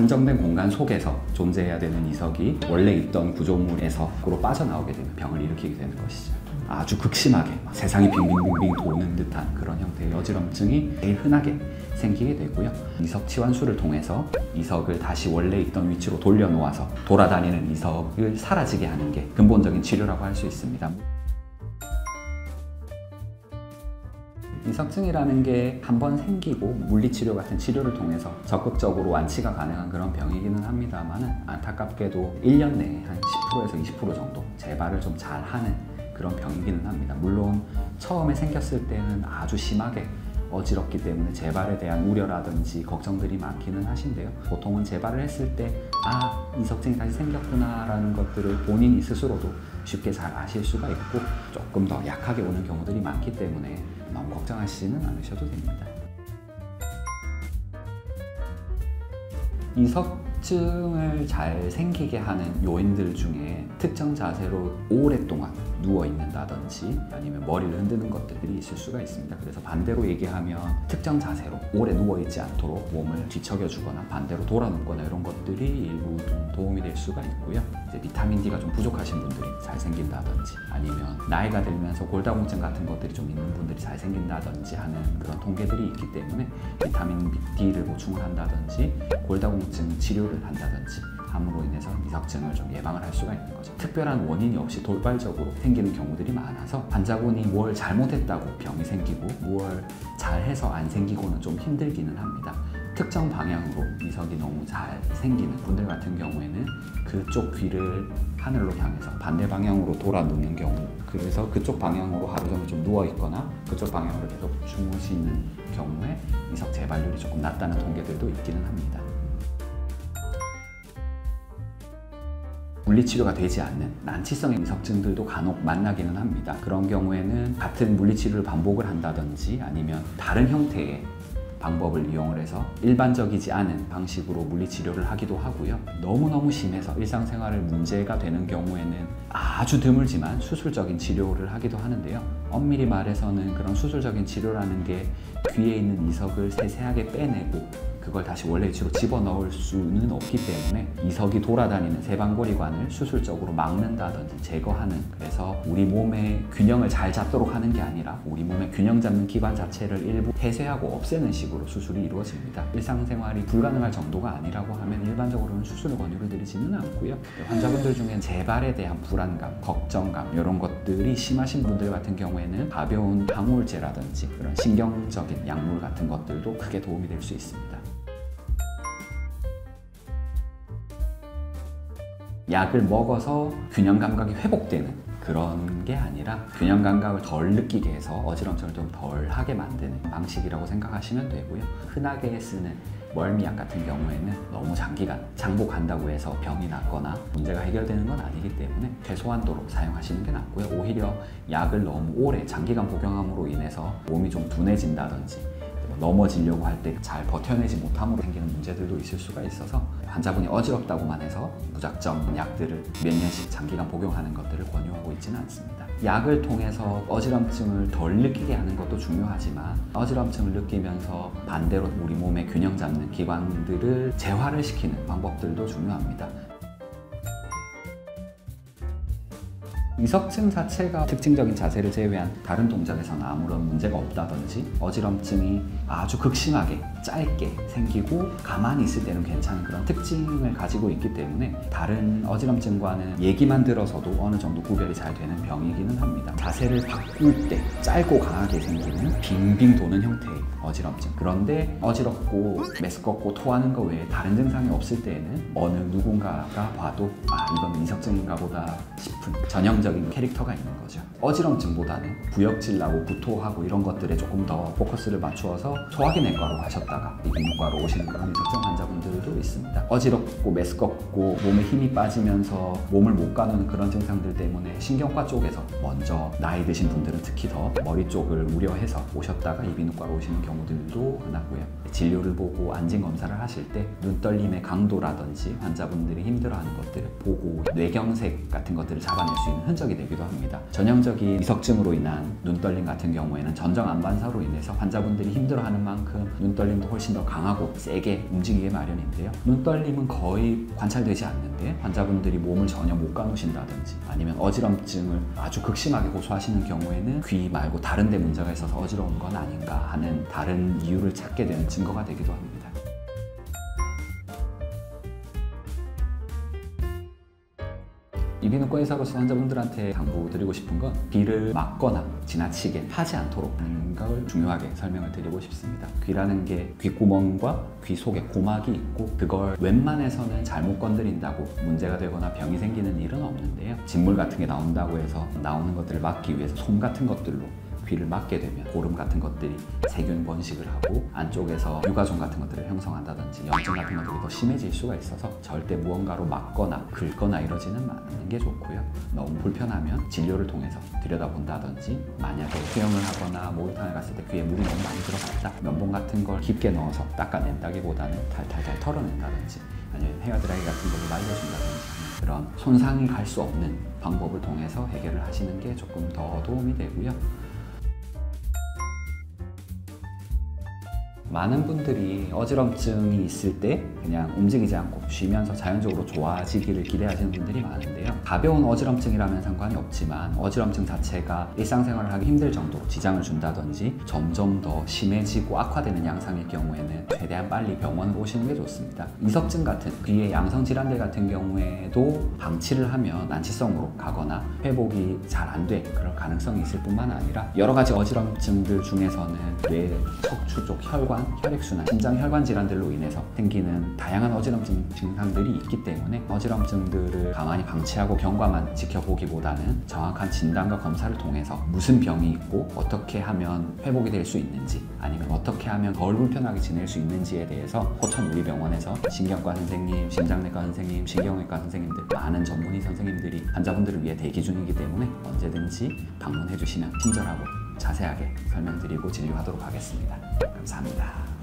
한정된 공간 속에서 존재해야 되는 이석이 원래 있던 구조물에서 밖으로 빠져나오게 되면 병을 일으키게 되는 것이죠. 아주 극심하게 세상이 빙빙빙빙 도는 듯한 그런 형태의 어지럼증이 제일 흔하게 생기게 되고요. 이석 치환술을 통해서 이석을 다시 원래 있던 위치로 돌려놓아서 돌아다니는 이석을 사라지게 하는 게 근본적인 치료라고 할 수 있습니다. 이석증이라는 게 한번 생기고 물리치료 같은 치료를 통해서 적극적으로 완치가 가능한 그런 병이기는 합니다만, 안타깝게도 1년 내에 한 10%에서 20% 정도 재발을 좀 잘하는 그런 병이기는 합니다. 물론 처음에 생겼을 때는 아주 심하게 어지럽기 때문에 재발에 대한 우려라든지 걱정들이 많기는 하신데요. 보통은 재발을 했을 때 이석증이 다시 생겼구나 라는 것들을 본인이 스스로도 쉽게 잘 아실 수가 있고, 조금 더 약하게 오는 경우들이 많기 때문에 너무 걱정하시지는 않으셔도 됩니다. 이석증을 잘 생기게 하는 요인들 중에 특정 자세로 오랫동안 누워 있는다든지 아니면 머리를 흔드는 것들이 있을 수가 있습니다. 그래서 반대로 얘기하면 특정 자세로 오래 누워 있지 않도록 몸을 뒤척여 주거나 반대로 돌아 눕거나 이런 것들이 일부 좀 도움이 될 수가 있고요. 이제 비타민 D가 좀 부족하신 분들이 잘 생긴다든지 아니면 나이가 들면서 골다공증 같은 것들이 좀 있는 분들이 잘 생긴다든지 하는 그런 통계들이 있기 때문에 비타민 D를 보충을 한다든지 골다공증 치료를 한다든지 함으로 인해서 이석증을 좀 예방을 할 수가 있는 거죠. 특별한 원인이 없이 돌발적으로 생기는 경우들이 많아서 환자분이 뭘 잘못했다고 병이 생기고 뭘 잘해서 안 생기고는 좀 힘들기는 합니다. 특정 방향으로 이석이 너무 잘 생기는 분들 같은 경우에는 그쪽 귀를 하늘로 향해서 반대 방향으로 돌아 눕는 경우, 그래서 그쪽 방향으로 하루 종일 좀 누워 있거나 그쪽 방향으로 계속 주무시는 경우에 이석 재발률이 조금 낮다는 통계들도 있기는 합니다. 물리치료가 되지 않는 난치성의 이석증들도 간혹 만나기는 합니다. 그런 경우에는 같은 물리치료를 반복을 한다든지 아니면 다른 형태의 방법을 이용을 해서 일반적이지 않은 방식으로 물리치료를 하기도 하고요. 너무너무 심해서 일상생활에 문제가 되는 경우에는 아주 드물지만 수술적인 치료를 하기도 하는데요. 엄밀히 말해서는 그런 수술적인 치료라는 게 귀에 있는 이석을 세세하게 빼내고 그걸 다시 원래 위치로 집어넣을 수는 없기 때문에 이석이 돌아다니는 세방고리관을 수술적으로 막는다든지 제거하는, 그래서 우리 몸의 균형을 잘 잡도록 하는 게 아니라 우리 몸의 균형 잡는 기관 자체를 일부 폐쇄하고 없애는 식으로 수술이 이루어집니다. 일상생활이 불가능할 정도가 아니라고 하면 일반적으로는 수술을 권유를 드리지는 않고요. 환자분들 중엔 재발에 대한 불안감, 걱정감 이런 것들이 심하신 분들 같은 경우에는 가벼운 항우울제라든지 그런 신경적인 약물 같은 것들도 크게 도움이 될 수 있습니다. 약을 먹어서 균형 감각이 회복되는 그런 게 아니라 균형 감각을 덜 느끼게 해서 어지럼증을 좀 덜 하게 만드는 방식이라고 생각하시면 되고요. 흔하게 쓰는 멀미약 같은 경우에는 너무 장기간 장복한다고 해서 병이 낫거나 문제가 해결되는 건 아니기 때문에 최소한도로 사용하시는 게 낫고요. 오히려 약을 너무 오래 장기간 복용함으로 인해서 몸이 좀 둔해진다든지 넘어지려고 할 때 잘 버텨내지 못함으로 생기는 문제들도 있을 수가 있어서 환자분이 어지럽다고만 해서 무작정 약들을 몇 년씩 장기간 복용하는 것들을 권유하고 있지는 않습니다. 약을 통해서 어지럼증을 덜 느끼게 하는 것도 중요하지만 어지럼증을 느끼면서 반대로 우리 몸의 균형 잡는 기관들을 재활을 시키는 방법들도 중요합니다. 이석증 자체가 특징적인 자세를 제외한 다른 동작에서는 아무런 문제가 없다든지 어지럼증이 아주 극심하게 짧게 생기고 가만히 있을 때는 괜찮은 그런 특징을 가지고 있기 때문에 다른 어지럼증과는 얘기만 들어서도 어느 정도 구별이 잘 되는 병이기는 합니다. 자세를 바꿀 때 짧고 강하게 생기는 빙빙 도는 형태의 어지럼증, 그런데 어지럽고 메스껍고 토하는 것 외에 다른 증상이 없을 때에는 어느 누군가가 봐도 이건 이석증인가 보다 싶은 전형적인 캐릭터가 있는 거죠. 어지럼증보다는 구역질 나고 구토하고 이런 것들에 조금 더 포커스를 맞추어서 소화기내과로 가셨다가 이비인후과로 오시는 그런 이석증 환자분들도 있습니다. 어지럽고 메스껍고 몸에 힘이 빠지면서 몸을 못 가누는 그런 증상들 때문에 신경과 쪽에서 먼저 나이 드신 분들은 특히 더 머리 쪽을 우려해서 오셨다가 이비인후과로 오시는 경우들도 흔하고요. 진료를 보고 안진 검사를 하실 때 눈떨림의 강도라든지 환자분들이 힘들어하는 것들을 보고 뇌경색 같은 것들을 잡아낼 수 있는 흔적이 되기도 합니다. 전형적인 이석증으로 인한 눈떨림 같은 경우에는 전정 안반사로 인해서 환자분들이 힘들어하는 만큼 눈떨림도 훨씬 더 강하고 세게 움직이게 마련인데요. 눈떨림은 거의 관찰되지 않는데 환자분들이 몸을 전혀 못 가누신다든지 아니면 어지럼증을 아주 극심하게 호소하시는 경우에는 귀 말고 다른 데 문제가 있어서 어지러운 건 아닌가 하는 다른 이유를 찾게 되는 증거가 되기도 합니다. 이비인후과 의사로서 환자분들한테 당부드리고 싶은 건 귀를 막거나 지나치게 하지 않도록 하는 걸 중요하게 설명을 드리고 싶습니다. 귀라는 게 귓구멍과 귀 속에 고막이 있고 그걸 웬만해서는 잘못 건드린다고 문제가 되거나 병이 생기는 일은 없는데요. 진물 같은 게 나온다고 해서 나오는 것들을 막기 위해서 솜 같은 것들로 귀를 막게 되면 고름 같은 것들이 세균 번식을 하고 안쪽에서 유가종 같은 것들을 형성한다든지 염증 같은 것들이 더 심해질 수가 있어서 절대 무언가로 막거나 긁거나 이러지는 않는 게 좋고요. 너무 불편하면 진료를 통해서 들여다본다든지 만약에 수영을 하거나 목욕탕을 갔을 때 귀에 물이 너무 많이 들어갔다 면봉 같은 걸 깊게 넣어서 닦아낸다기보다는 탈탈탈 털어낸다든지 아니면 헤어드라이 같은 걸로 말려준다든지 그런 손상이 갈 수 없는 방법을 통해서 해결을 하시는 게 조금 더 도움이 되고요. 많은 분들이 어지럼증이 있을 때 그냥 움직이지 않고 쉬면서 자연적으로 좋아지기를 기대하시는 분들이 많은데요. 가벼운 어지럼증이라면 상관이 없지만 어지럼증 자체가 일상생활을 하기 힘들 정도로 지장을 준다든지 점점 더 심해지고 악화되는 양상일 경우에는 최대한 빨리 병원을 오시는 게 좋습니다. 이석증 같은 귀의 양성 질환들 같은 경우에도 방치를 하면 난치성으로 가거나 회복이 잘 안 돼 그럴 가능성이 있을 뿐만 아니라 여러 가지 어지럼증들 중에서는 뇌, 척추 쪽 혈관, 혈액순환, 심장 혈관 질환들로 인해서 생기는 다양한 어지럼증 증상들이 있기 때문에 어지럼증들을 가만히 방치하고 경과만 지켜보기보다는 정확한 진단과 검사를 통해서 무슨 병이 있고 어떻게 하면 회복이 될 수 있는지 아니면 어떻게 하면 덜 불편하게 지낼 수 있는지에 대해서 포천 우리 병원에서 신경과 선생님, 심장내과 선생님, 신경외과 선생님들 많은 전문의 선생님들이 환자분들을 위해 대기 중이기 때문에 언제든지 방문해 주시면 친절하고 자세하게 설명드리고 진료하도록 하겠습니다. 감사합니다.